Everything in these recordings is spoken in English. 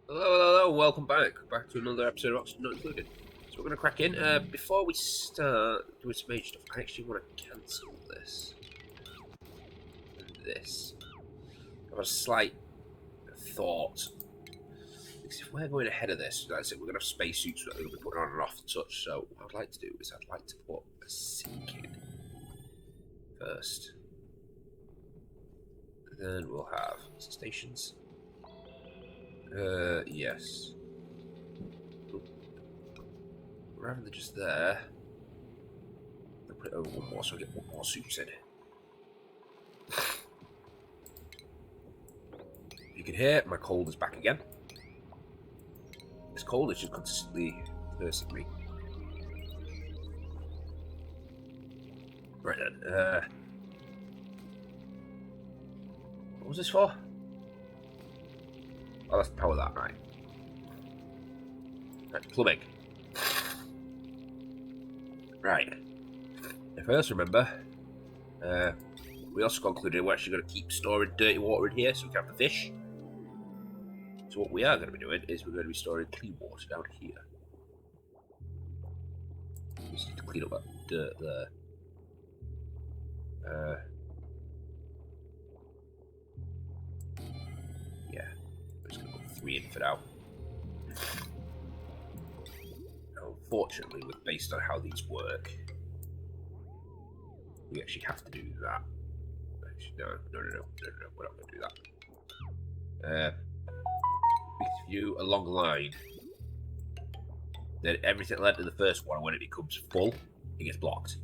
Hello, welcome back to another episode of Not Included. So we're going to crack in. Before we start doing some major stuff, I actually want to cancel this and this. I have a slight thought. Because if we're going ahead of this, that's it, we're going to have spacesuits that we're going to be putting on and off and such. So what I'd like to do is I'd like to put a sink in first. Then we'll have stations. Yes. Rather than just there, I'll put it over one more so I get one more suits in. You can hear my cold is back again. This cold is just consistently thirsting me. Right then, what was this for? Oh, that's power that, right. Right, plumbing. Right. If I also remember, we also concluded we're actually going to keep storing dirty water in here so we can have the fish. So what we are going to be doing is we're going to be storing clean water down here. We just need to clean up that dirt there. Yeah, I'm just going to put 3 in for now. Unfortunately, based on how these work, we actually have to do that. Actually, no, we're not going to do that. If you along the line, then everything led to the first one, when it becomes full, it gets blocked.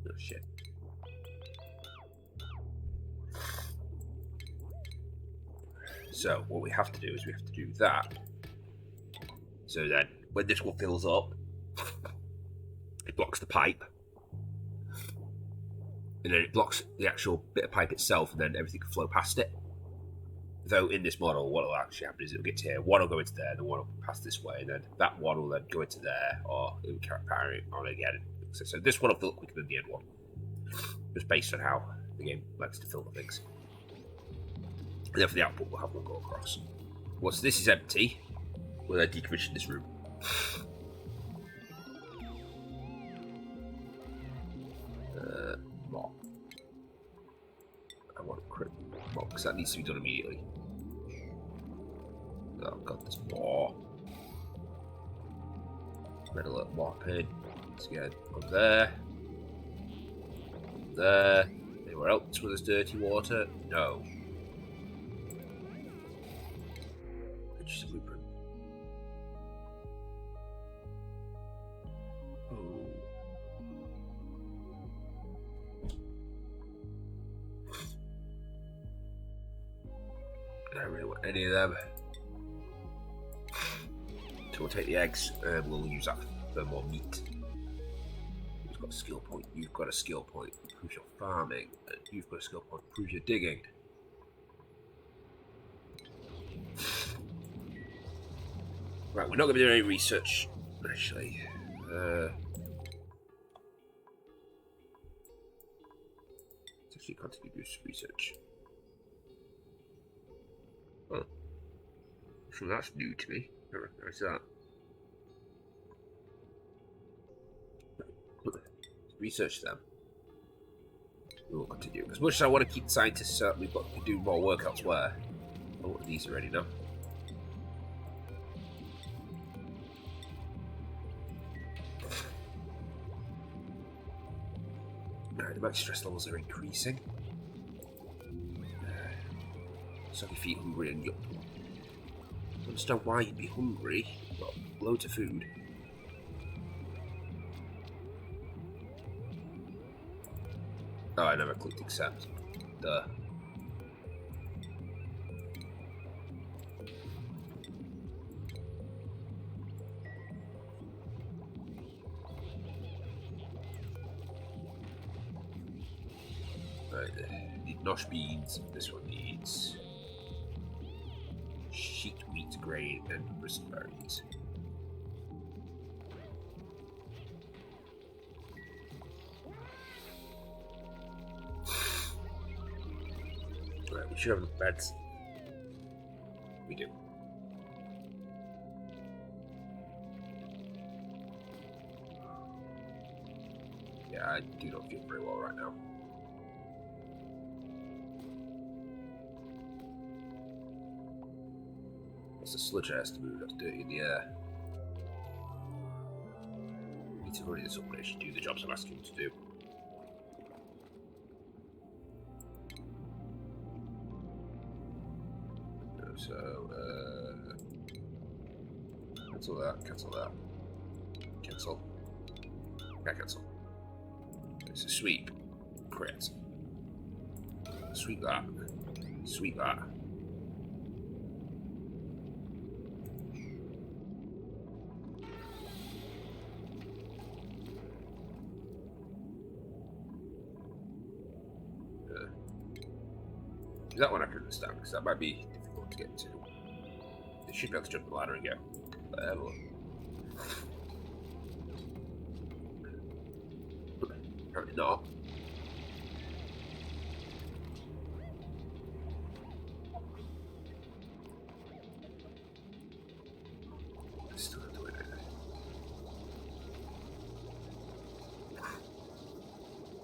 Oh shit. So what we have to do is we have to do that. So then, when this one fills up, it blocks the pipe. And then it blocks the actual bit of pipe itself, and then everything can flow past it. Though in this model, what will actually happen is it'll get to here, one will go into there, the one will pass this way, and then that one will then go into there, or it will carry on again. So this one will fill up quicker than the end one. Just based on how the game likes to fill the things. And then for the output, we'll have one go across. Once this is empty, we'll then decommission this room. Mop. I want a crit mop, because that needs to be done immediately. Oh god, there's more. Red alert mop in. Let's get on there. There. Anywhere else where there's dirty water? No. Just a blueprint. Ooh. I don't really want any of them. So we'll take the eggs and we'll use that for more meat. Who's got a skill point? You've got a skill point. Improves your farming. And you've got a skill point. Improves your digging. Right, we're not going to be doing any research, actually. Let's actually continue to do research. Oh. So that's new to me. I don't recognise that. Research them. We will continue. As much as I want to keep the scientists up, we've got to do more work elsewhere. Oh, these are ready now. Right, the max stress levels are increasing. Soggy feet, hungry, and yup. I understand why you'd be hungry. You've got loads of food. Oh, I never clicked accept. Duh. Right, need nosh beans. This one needs sheet wheat grain and raspberries. Right, we should have enough beds. We do. Yeah, I do not feel very well right now. That's the sludge has to move. That's dirty in the air. I need to hurry this up and actually do the jobs I'm asking him to do. So, cancel that, cancel that. Cancel. Yeah, cancel. It's a sweep. Crit. Sweep that. Sweep that. That one I can understand, because that might be difficult to get to. They should be able to jump the ladder and go. Apparently not. Still not doing it.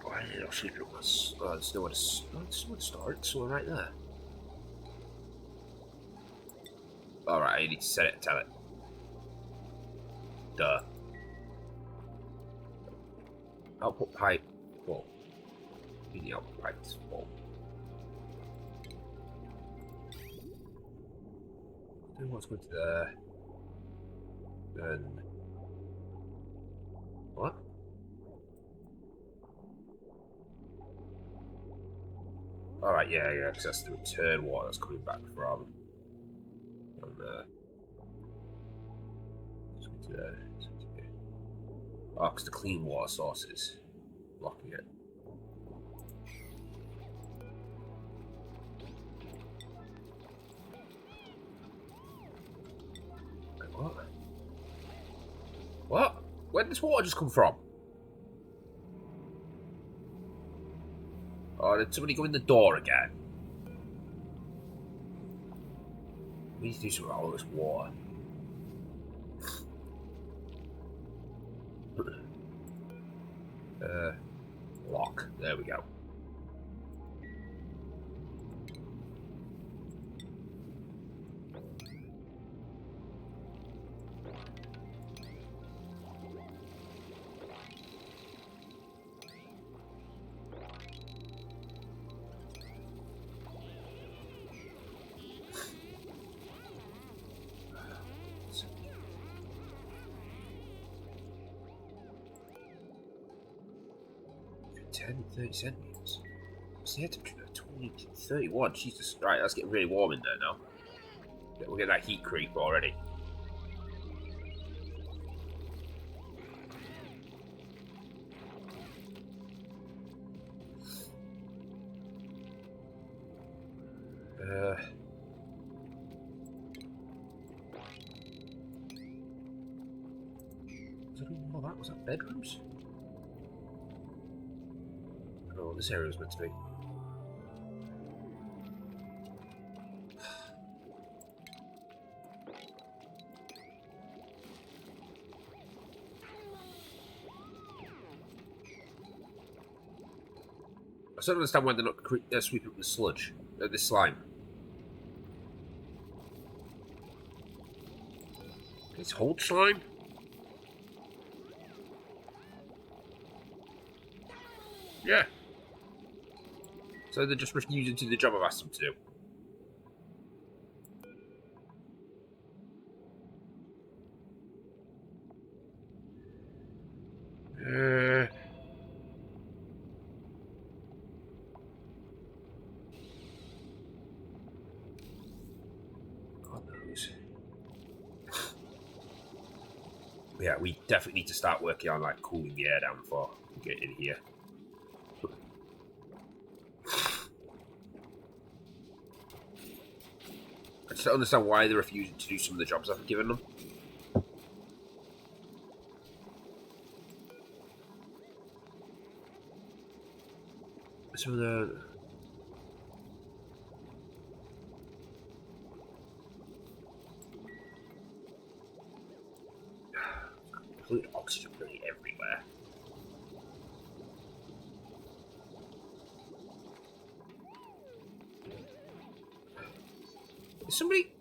Why did I sleep it was? Oh, there's nowhere to start. It's all right there. Alright, I need to set it and tell it. Duh. Output pipe full. The output pipe is full. Then what's going to there? Then what? Alright, yeah, because that's the return water that's coming back from there. Oh, because the clean water source is blocking it. Wait, what? What? Where did this water just come from? Oh, did somebody go in the door again? We need to do something about all this water. Lock. There we go. Ten, 30 centimeters. What's the air temperature? 20 to 31. Jesus. Right, that's getting really warm in there now. Yeah, we'll get that heat creep already. Was that bedrooms? Oh, this area was meant to be. I still don't understand why they're not sweeping up the sludge, this slime. It's hold slime? Yeah. So they're just refusing to do the job I've asked them to do. God knows. Yeah, we definitely need to start working on like cooling the air down before we get in here. I just don't understand why they're refusing to do some of the jobs I've given them. Some of the... Complete oxygen really everywhere. Somebody...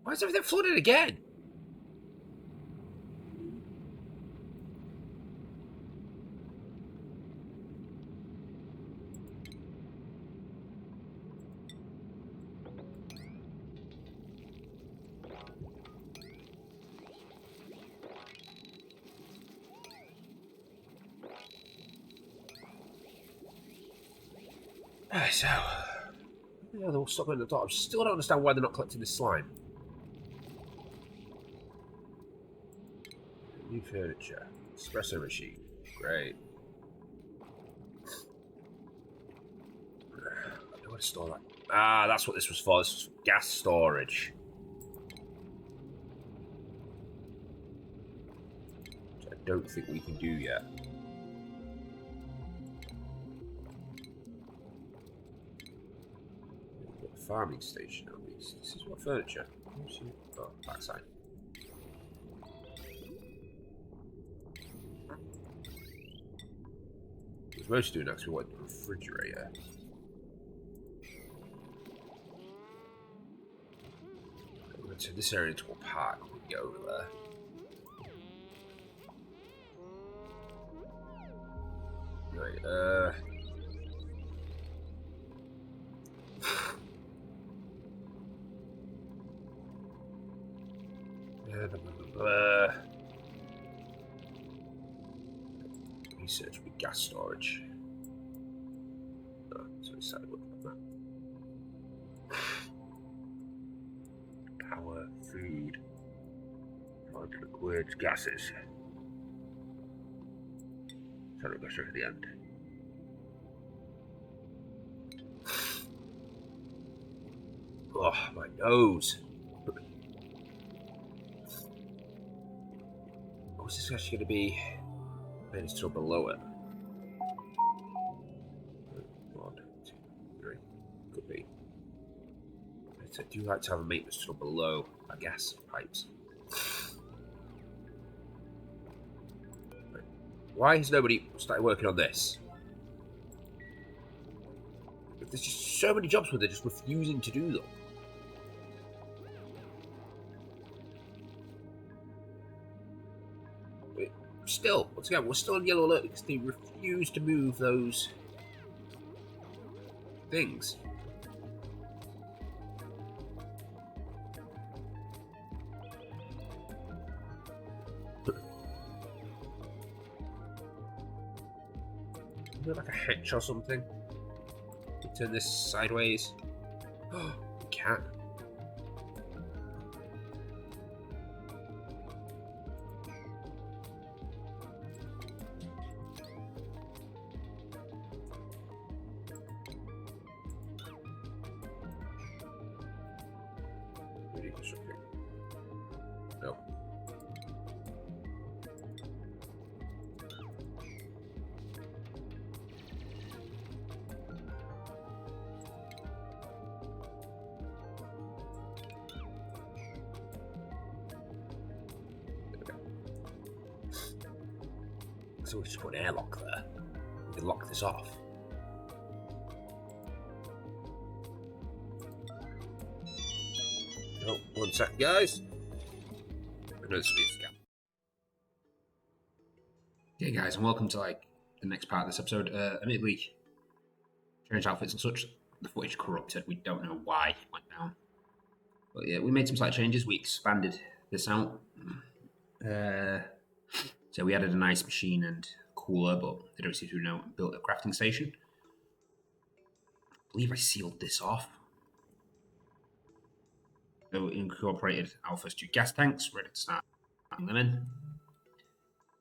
Why is everything flooded again? So... Yeah, they'll stop at the top. I still don't understand why they're not collecting this slime. New furniture. Espresso machine. Great. I don't want to store that. Ah, that's what this was for. This was for gas storage. Which I don't think we can do yet. Farming station at least. This is what furniture. Oh, backside. Because most doing actually want the refrigerator. We're going to turn this area into a park when we get over there. Right, research with gas storage. Oh, so it's sad with that. Power, food, liquids, gases. Sorry, go straight to the end. Oh, my nose. Is this actually going to be? Maybe it's still below it. 1, 2, 3. Could be. I do like to have a maintenance tunnel below our gas pipes. Why has nobody started working on this? There's just so many jobs where they're just refusing to do them. Still, once again, we're still on yellow alert because they refuse to move those things. Is there like a hitch or something? Turn this sideways. Oh, we can't. No. So we just put an airlock there. We can lock this off. Oh, 1 sec, guys. Another speed scan. Hey guys, and welcome to the next part of this episode. Admittedly, change outfits and such. The footage corrupted. We don't know why it went down. But yeah, we made some slight changes. We expanded this out. So we added an ice machine and cooler, but they don't seem to know built a crafting station. I believe I sealed this off. So we incorporated our first 2 gas tanks, ready to start putting them in.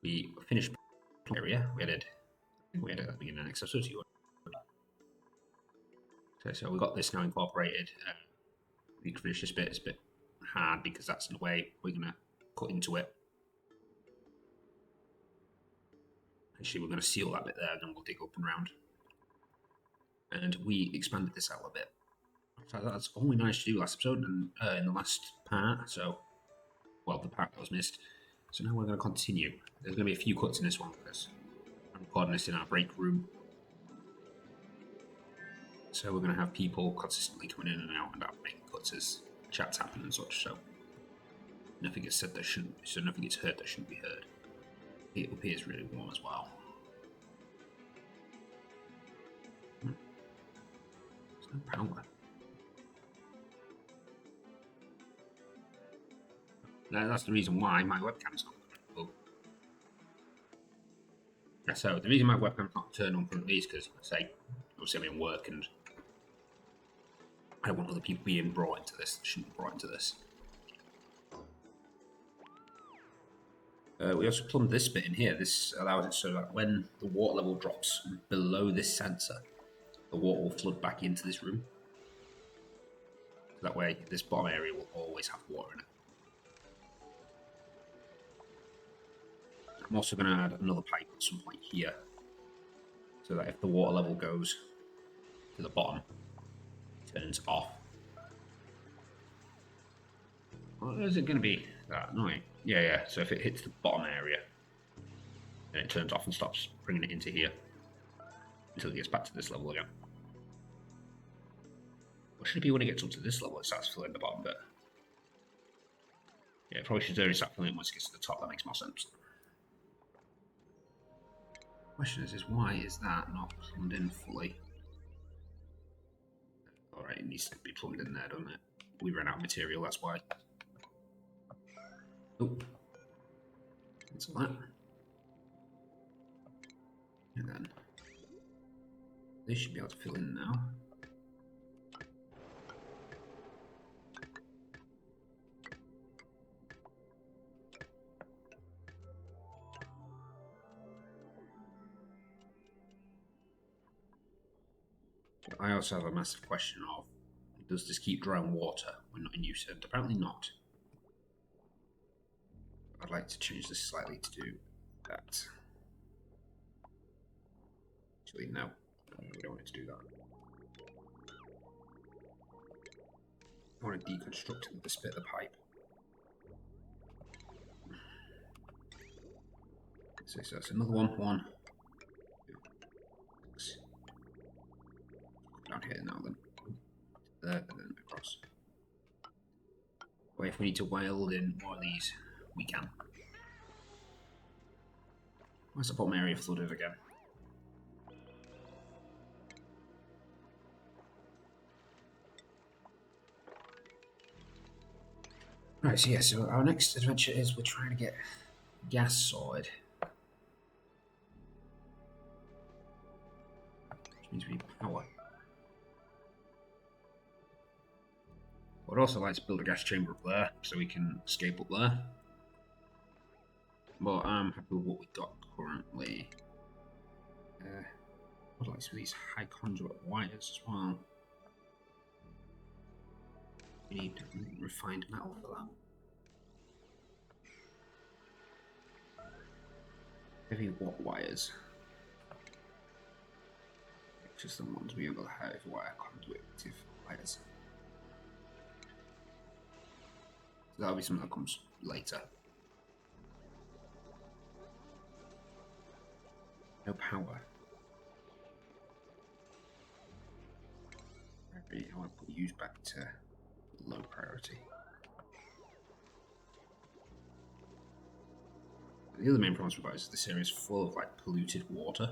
We finished the area. We added at the beginning of the next episode. So we got this now incorporated. We can finish this bit. It's a bit hard because that's the way we're going to cut into it. Actually, we're going to seal that bit there, and then we'll dig up and round. And we expanded this out a bit. That's all we managed to do last episode and in the last part. So, well, the part that was missed. So now we're going to continue. There's going to be a few cuts in this one because I'm recording this in our break room. So we're going to have people consistently coming in and out and making cuts as chats happen and such. So nothing is said that shouldn't. So nothing is heard that shouldn't be heard. It appears really warm as well. There's no power. That's the reason why my webcam's not on. Yeah, so the reason my webcam's not turned on currently is because, obviously I'm in work and I don't want other people being brought into this that shouldn't be brought into this. We also plumbed this bit in here. This allows it so that when the water level drops below this sensor, the water will flood back into this room. So that way, this bottom area will always have water in it. I'm also going to add another pipe at some point here, so that if the water level goes to the bottom, it turns off. Well, is it going to be that annoying? Yeah. So if it hits the bottom area, then it turns off and stops bringing it into here until it gets back to this level again. What should it be when it gets up to this level? It starts filling the bottom bit. Yeah, it probably should only start filling it once it gets to the top. That makes more sense. Question is why is that not plumbed in fully? Alright, it needs to be plumbed in there, doesn't it? We ran out of material, that's why. Oh. Cancel that. And then this should be able to fill in now. I also have a massive question of, does this keep drawing water when not in use? And apparently not. I'd like to change this slightly to do that. Actually, no. We don't want it to do that. I want to deconstruct this bit of the pipe. So that's another one. 1, 2, 6. Down here now then. There and then across. Or if we need to weld in more of these, we can. Why's the bottom area flooded again? Right, so yeah, so our next adventure is we're trying to get gas sorted. Which means we need power. I'd also like to build a gas chamber up there so we can escape up there. But I'm happy with what we've got currently. I'd like some of these high conduit wires as well. We need refined metal for that. Heavy watt wires. Just the ones we able to have wire conductive wires. So that'll be something that comes later. No power. I want to put use back to low priority. The other main problem we've got is this area is full of like polluted water.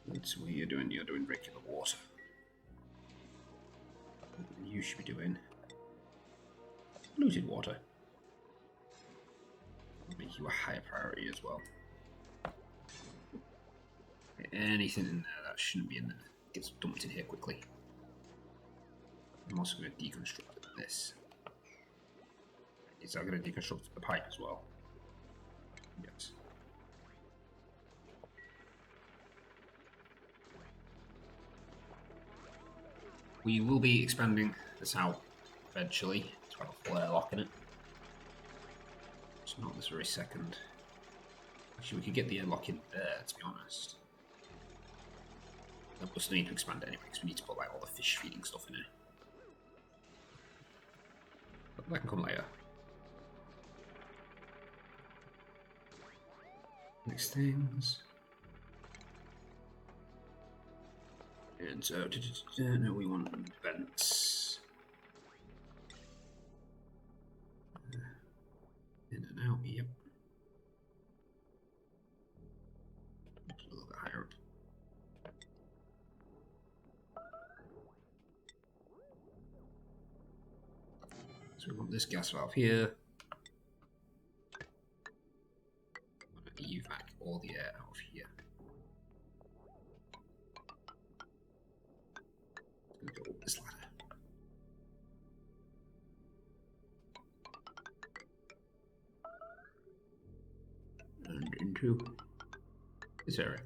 That's what you're doing regular water. You should be doing polluted water. I'll make you a higher priority as well. Anything in there that shouldn't be in there gets dumped in here quickly. I'm also going to deconstruct this. Is that going to deconstruct the pipe as well? Yes. We will be expanding this out eventually to have a full airlock in it. It's not this very second. Actually, we could get the airlock in there, to be honest. We'll still need to expand it anyway, because we need to put like all the fish feeding stuff in here. But that can come later. Next things. And so, no, we want vents. In and out, yep. A little bit higher up. So we want this gas valve here. Evac all the air out of here. It's going to go up this ladder. And into this area.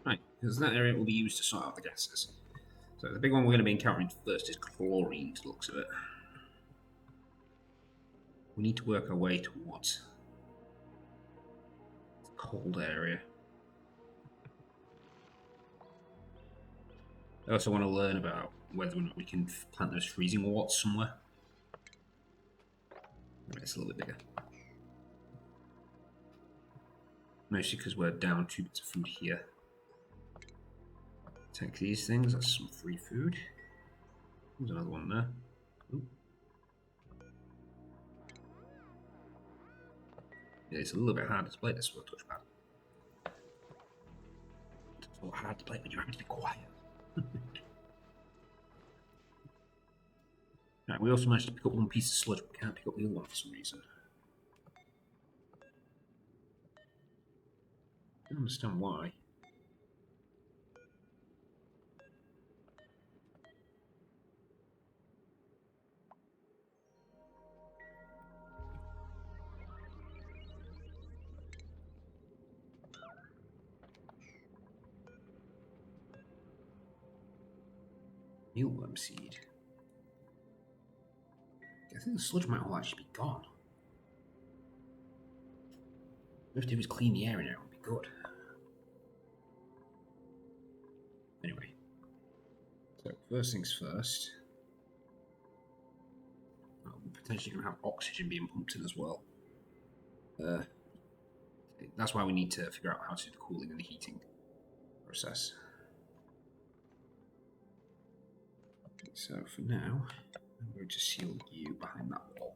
Right, because that area will be used to sort out the gases. So the big one we're going to be encountering first is chlorine, to the looks of it. We need to work our way towards the cold area. I also want to learn about whether or not we can plant those freezing warts somewhere. Maybe it's a little bit bigger. Mostly because we're down 2 bits of food here. Take these things, that's some free food. There's another one there. Ooh. Yeah, it's a little bit hard to play this with a touchpad. It's so hard to play when you're having to be quiet. Right, we also managed to pick up one piece of sludge, but we can't pick up the other one for some reason. I don't understand why. Mealworm seed. I think the sludge might all actually be gone. If they would clean the area now, it would be good. Anyway. So, first things first. We're potentially going to have oxygen being pumped in as well. That's why we need to figure out how to do the cooling and the heating process. So for now, I'm going to seal you behind that wall.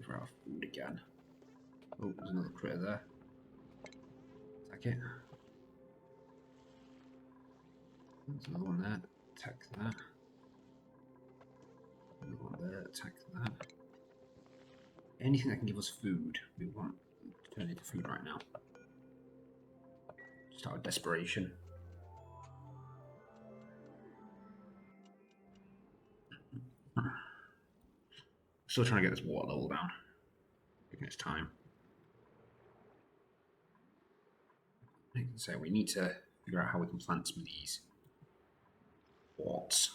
For our food again. Oh, there's another critter there. Attack it. There's another one there. Attack that. Another one there. Attack that. Anything that can give us food, we want to turn into food right now. Just out of desperation. Still trying to get this water level down. Taking its time. So we need to figure out how we can plant some of these warts.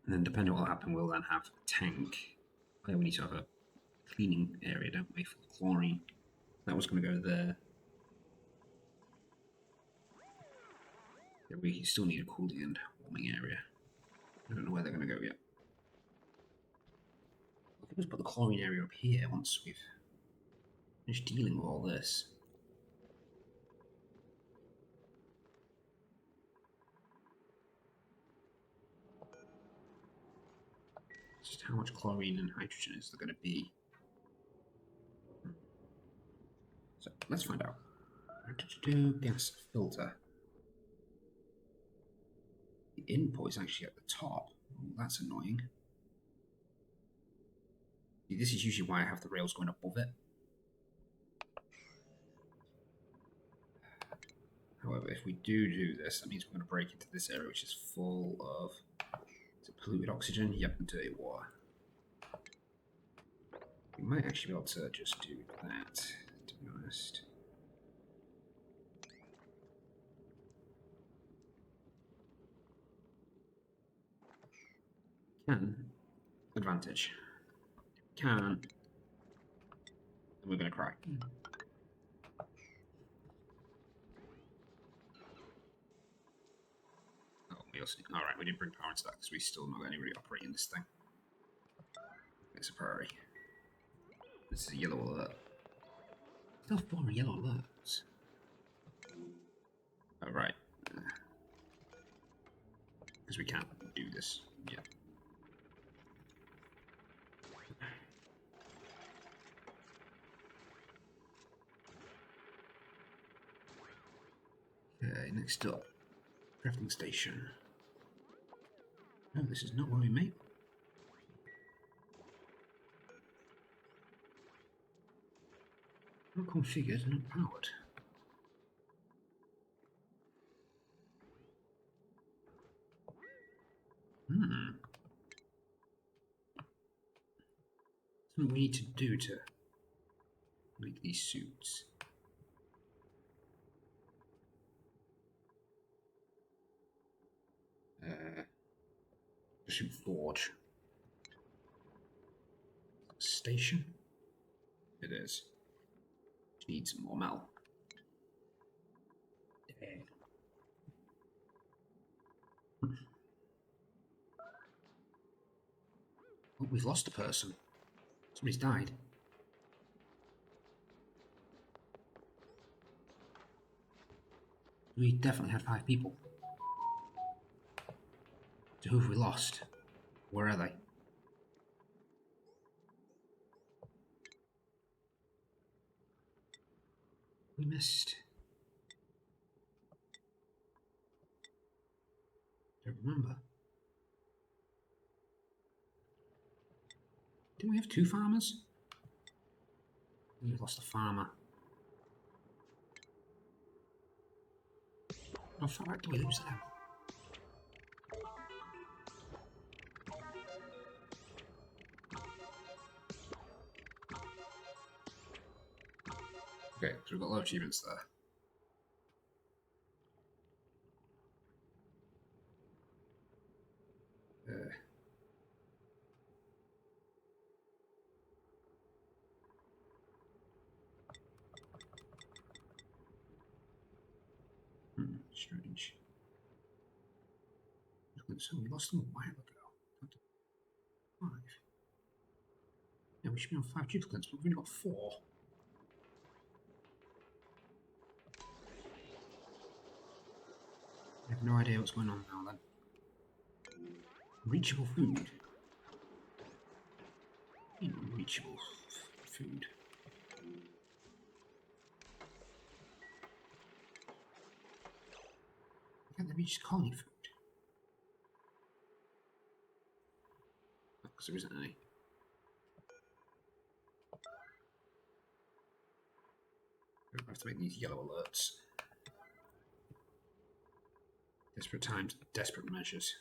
And then depending on what will happen, we'll then have a tank. We need to have a cleaning area, don't we, for the chlorine. That was going to go there. Yeah, we still need a cooling and warming area. I don't know where they're going to go yet. We can just put the chlorine area up here once we've finished dealing with all this. Just how much chlorine and hydrogen is there going to be? So let's find out. Gas filter. The input is actually at the top. Oh, that's annoying. See, this is usually why I have the rails going above it. However, if we do this, that means we're going to break into this area, which is full of polluted oxygen. Yep, and dirty water. We might actually be able to just do that, to be honest. Can. Advantage. Can. And we're going to cry. Oh, we also... Alright, we didn't bring power into that because we still not got anybody operating this thing. It's a priority. This is a yellow alert. Still 4 yellow alerts. Oh, right. Because we can't do this yet. Okay, next up. Crafting station. No, this is not where we make. Not configured, not powered. Something we need to do to make these suits. Suit forge. Station? It is. Need some more metal. Oh, we've lost a person. Somebody's died. We definitely had 5 people. So who have we lost? Where are they? We missed. Don't remember. Didn't we have 2 farmers? We've lost a farmer. How far back do we lose them? Okay, so we've got low achievements there. Strange. So we lost them a while ago. 5. Yeah, we should be on 5 duplicates, but we've only got 4. I have no idea what's going on now then. Reachable food. Reachable food. Can't they reach colony food? Because there isn't any. We have to make these yellow alerts. Desperate times, desperate measures.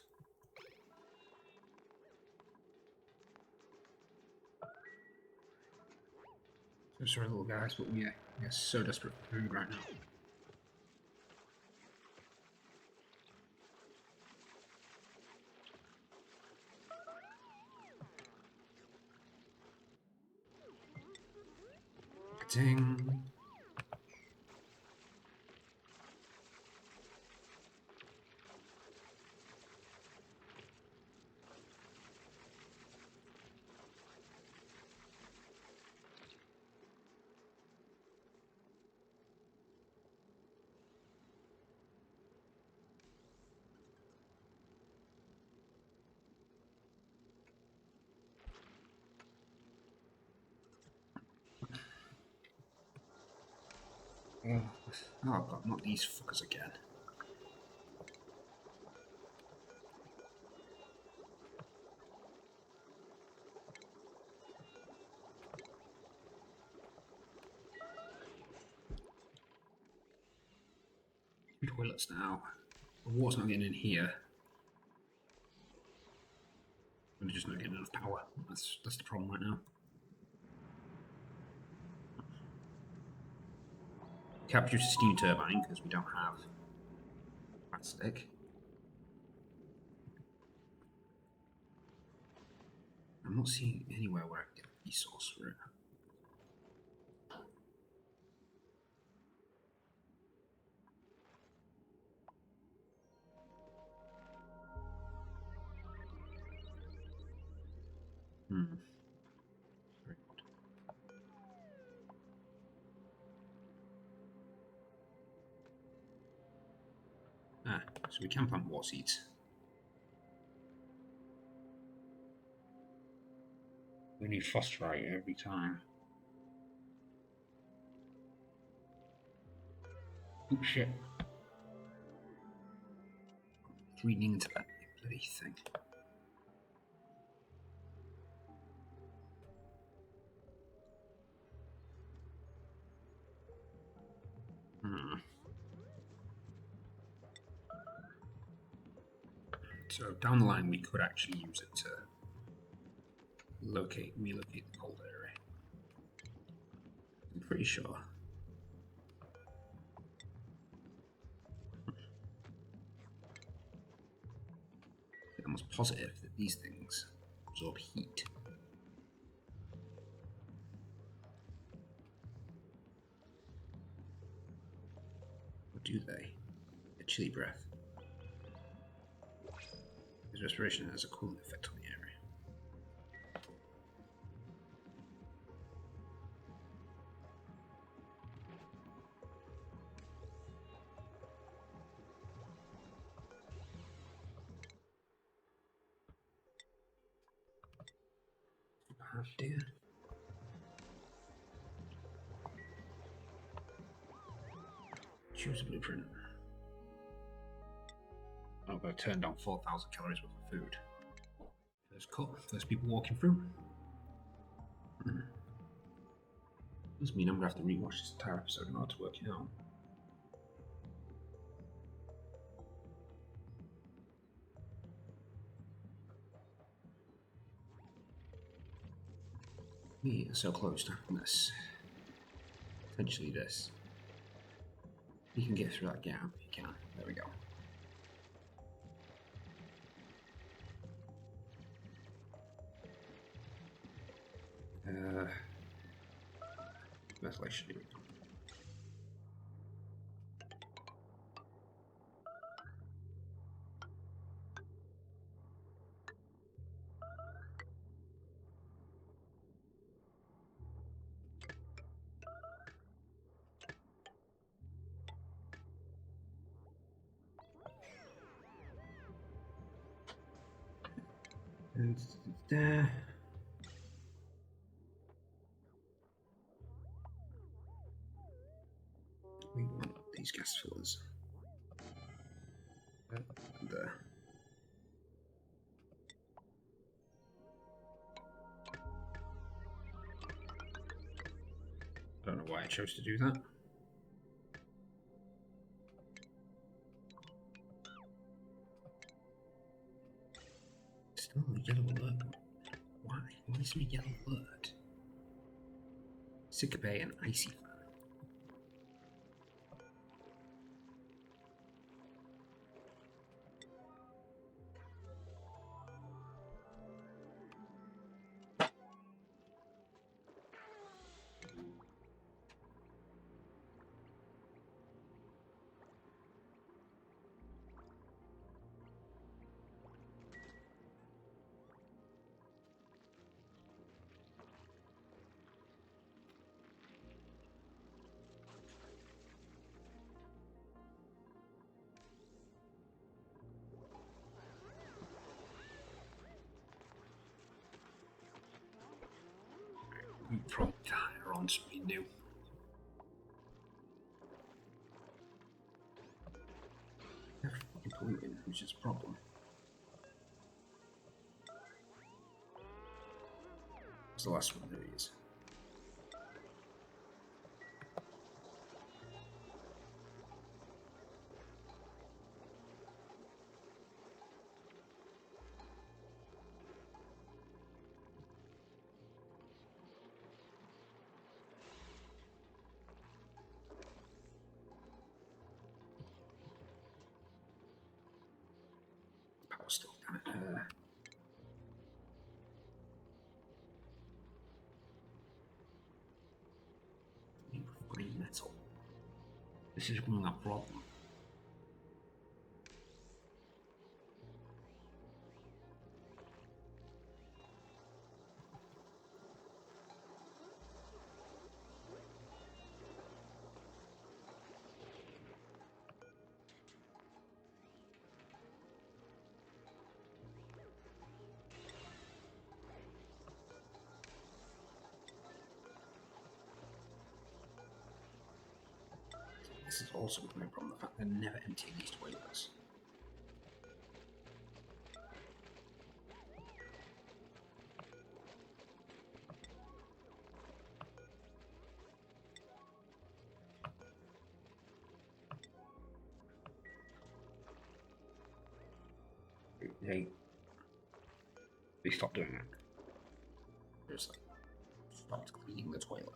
So sorry, little guys, but we are so desperate for food right now. Ding. Oh god, not these fuckers again. Toilets now. The water's not getting in here. We're just not getting enough power. That's the problem right now. Can't produce a steam turbine because we don't have plastic. I'm not seeing anywhere where I can get a resource for it. Very odd. So we can plant war seeds. We need phosphorite every time. Oh shit. Reading into that bloody thing. So down the line we could actually use it to relocate the cold area. I'm pretty sure. I'm almost positive that these things absorb heat. Or do they? A chilly breath. His respiration has a cooling effect on the area. Oh dear. Choose a blueprint. I've got to turn down 4,000 calories worth of food. First cut, first people walking through. Does mean I'm going to have to rewatch this entire episode in order to work it out. We are so close to having this. Potentially this. You can get through that gap. You can. There we go. Ventilation. Here we go. And there. We want these gas fillers. And there. Don't know why I chose to do that. Still a yellow alert. Why? Why is there a yellow alert? Sycope and icy fan. From higher on something new. They're fucking polluting, which is a problem. It's the last one, there he is. Power still, damn it. This is becoming a problem. This is also becoming a problem, the fact they're never emptying these toilets. Hey, they stopped doing that. Just like stopped cleaning the toilet.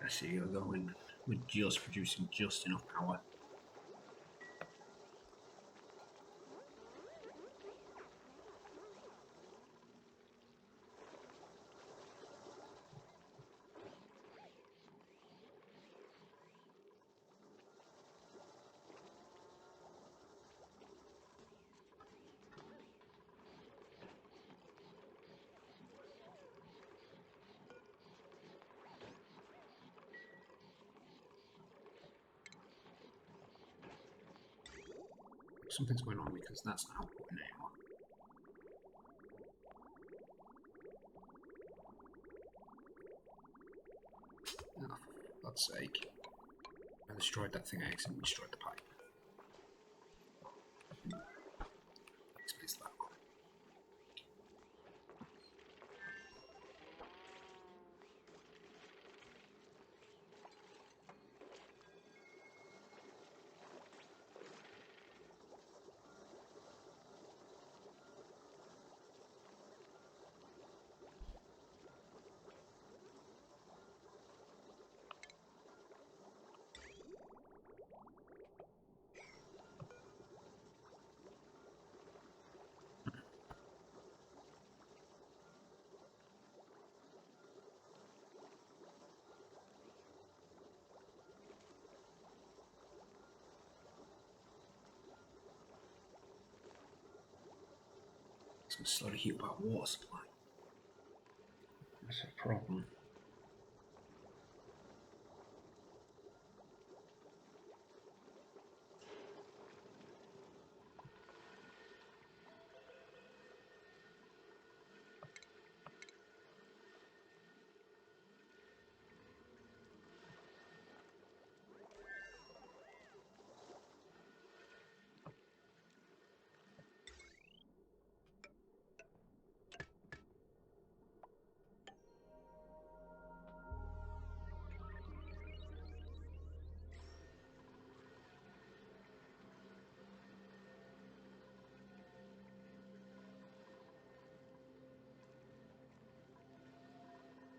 I see you're going with just producing just enough power. Something's going on because that's not outputting anymore. Oh, for God's sake. I destroyed that thing, I accidentally destroyed the pipe. Explains that. It's going to slowly heat up our water supply. That's a problem.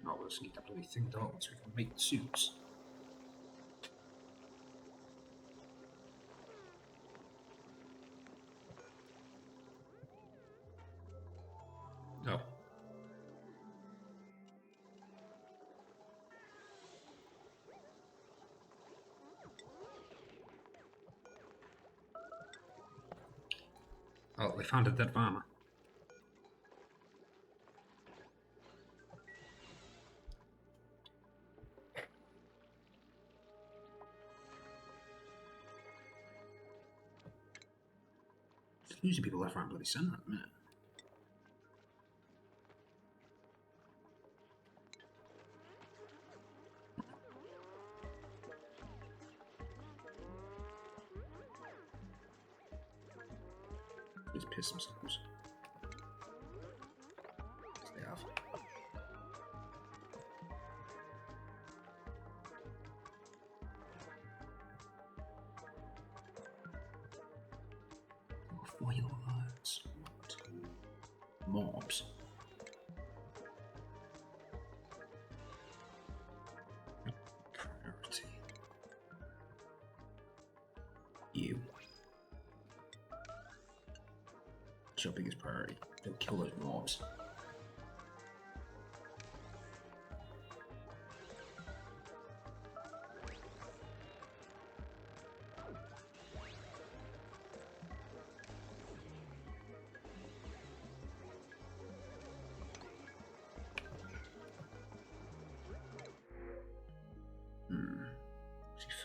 No, we'll just need that bloody thing done so we can make the suits. No. Oh, they found a dead farmer. Just losing people left, right, and bloody centre at the minute. Just piss themselves. Yes, they have. Four yellow alerts. What? Mobs. Priority. You. What's your biggest priority? Don't kill those mobs.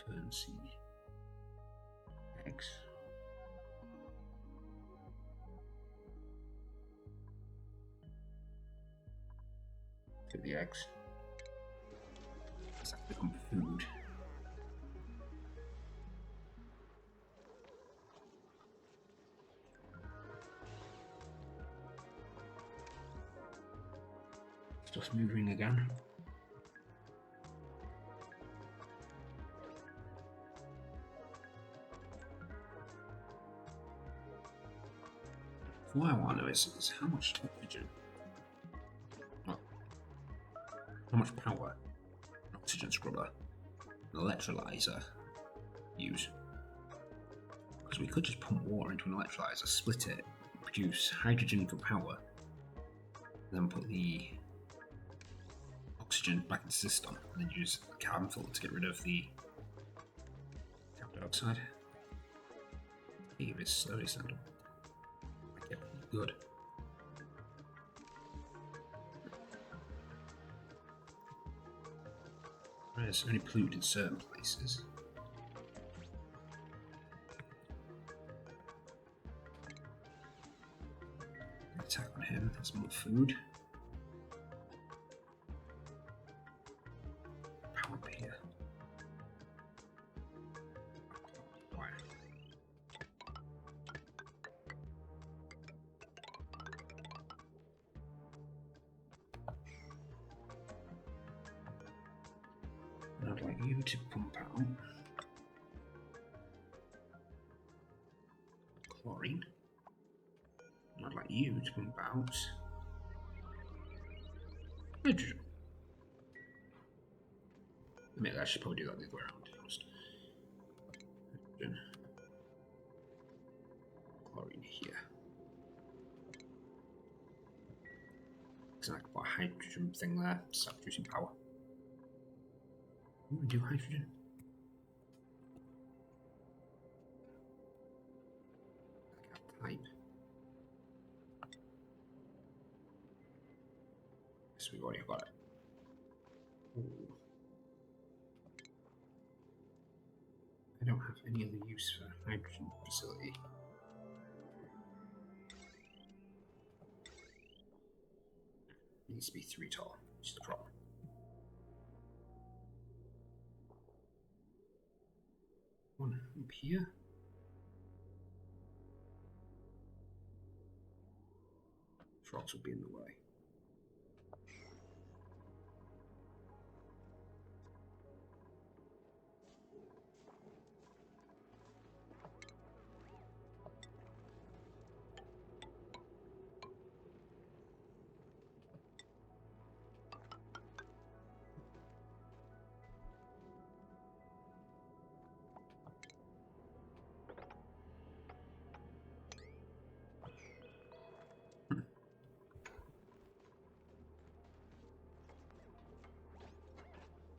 Fancy eggs. Get the eggs. Does that become food? Just moving again. What I want to know is how much oxygen, how much power an oxygen scrubber, an electrolyzer use. Because we could just pump water into an electrolyzer, split it, produce hydrogen for power, then put the oxygen back in the system, and then use a carbon filter to get rid of the carbon dioxide. Give it slowly sound. Good. It's only polluted in certain places. Attack on him, that's more food. Power pier. I'd like you to pump out chlorine. I'd like you to pump out hydrogen. Maybe I should probably do that the other way around, to be honest. Hydrogen. Chlorine here. It's like a hydrogen thing there, start producing power. We do hydrogen. Type. So we've already got it. Ooh. I don't have any other use for hydrogen facility. It needs to be 3 tall, which is the problem. One up here. Frogs will be in the way.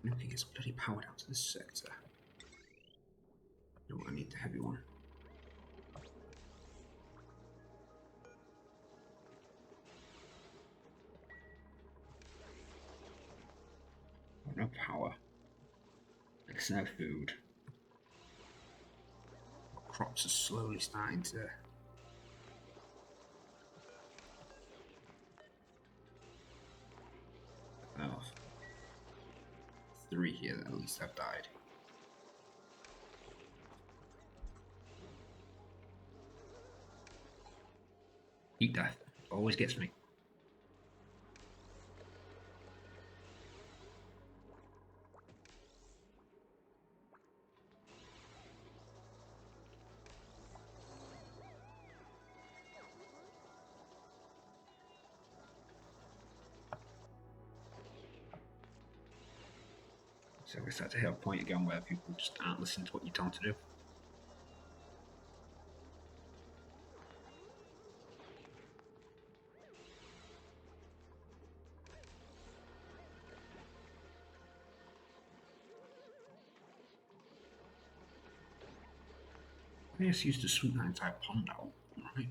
Nothing gets bloody powered out to this sector. No, I need the heavy one. No power. There's no food. Crops are slowly starting to off. 3 here that at least have died. Heat death always gets me. So I guess that's a hit point again where people just aren't listening to what you tell them to do. I just used to sweep that entire pond out, right?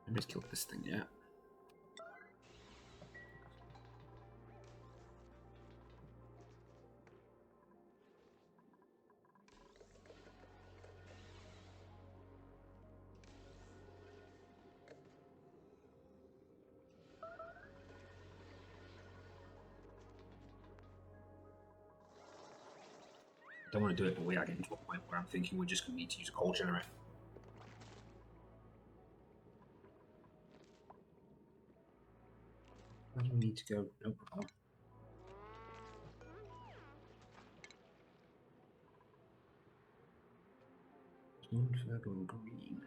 Nobody's killed this thing yet. I don't want to do it, but we are getting to a point where I'm thinking we're just going to need to use a coal generator. Where do we need to go? No problem. There's one for going green.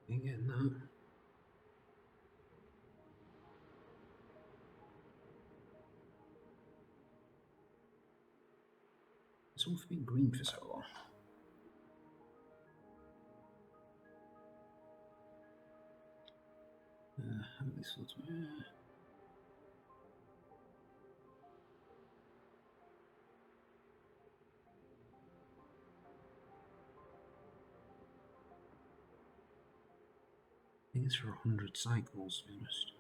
You getting that? It's all for being green for so long. How about this one? I think it's for 100 cycles, to be honest.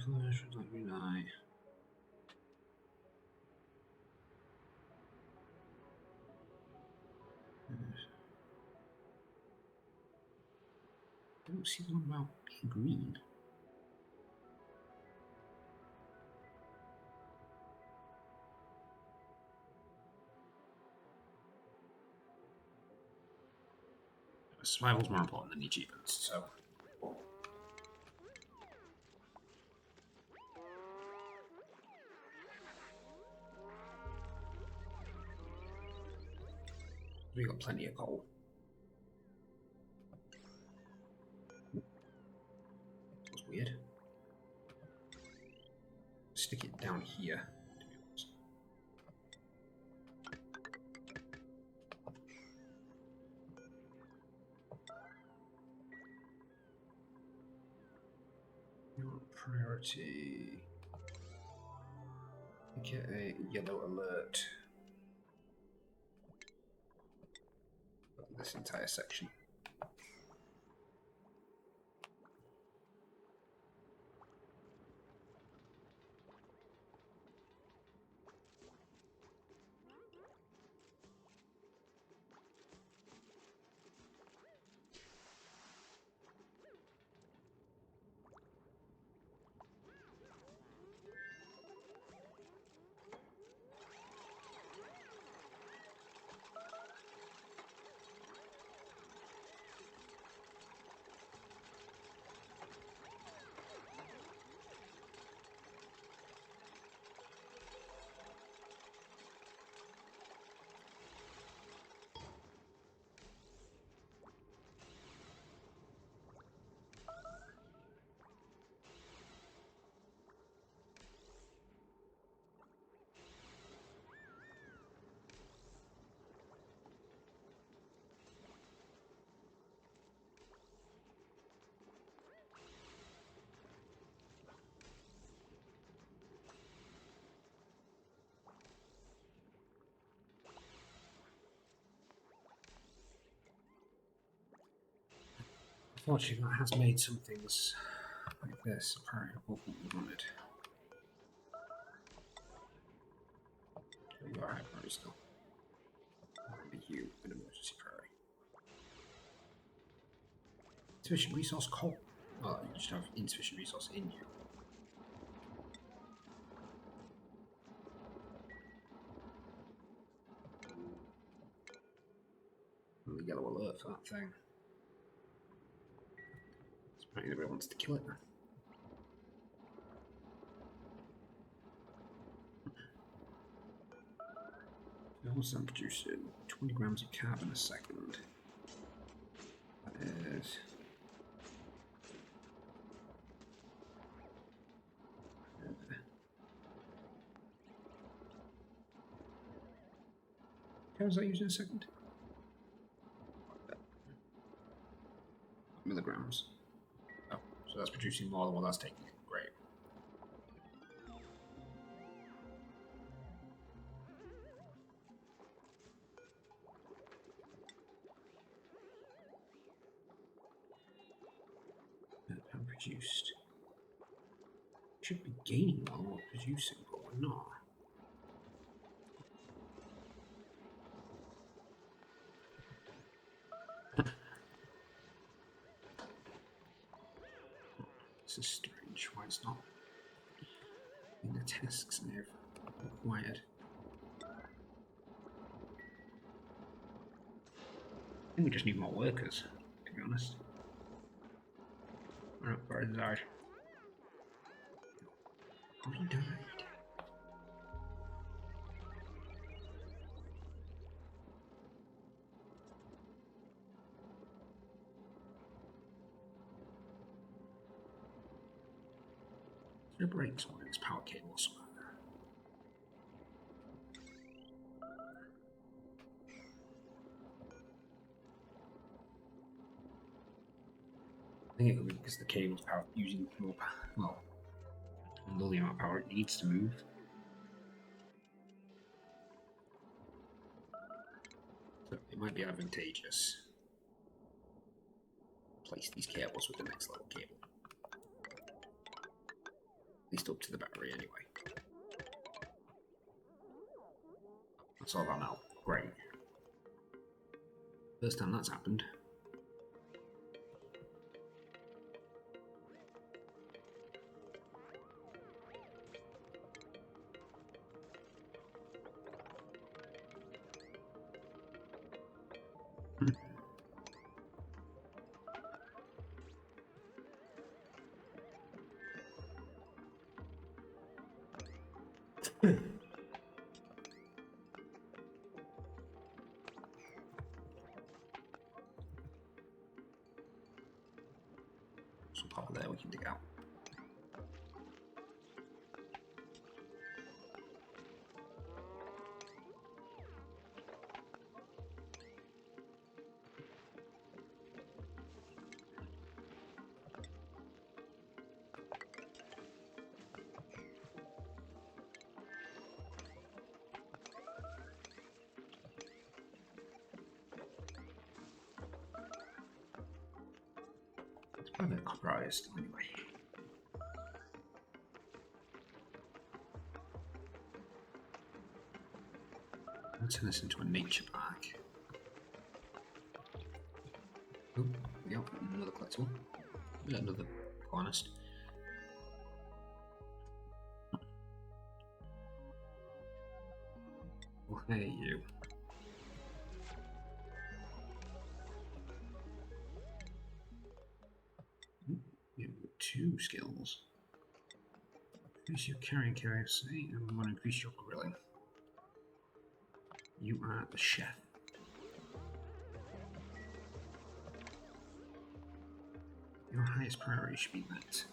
Flash would like green eye. I don't see the one about being green. Survival's more important than the achievements, so. We got plenty of coal. That was weird. Stick it down here. Your priority. Get a yellow alert. This entire section. Unfortunately, that has made some things like this apparently above what we wanted. You are high priority still. You an emergency priority. Insufficient resource coal. Well, you just have insufficient resource in you. The yellow alert for that thing. Apparently nobody wants to kill it. What's that producing? 20 grams of carbon a second. That is. How was that used in a second? Milligrams. Oh, so that's producing more than what that's taking. Great. Produced. Should be gaining while we're producing, but we're not. This is strange. Why it's not in the tasks they've required. I think we just need more workers, to be honest. Alright, where died? Oh, he died. Is there a break somewhere in this power cable or somewhere? I think it could be because the cable's power using more power. Well, below the amount of power it needs to move. So it might be advantageous to place these cables with the next level cable. At least up to the battery anyway. That's all I know. Great. First time that's happened. Some power there we can dig out. It's probably copperized anyway. I'll turn this into a nature park. Oh, yeah, another collectible. Another honest. Oh, hey, you. You have 2 skills. Increase your carrying capacity and we want to increase your grilling. You are the chef. Your highest priority should be that.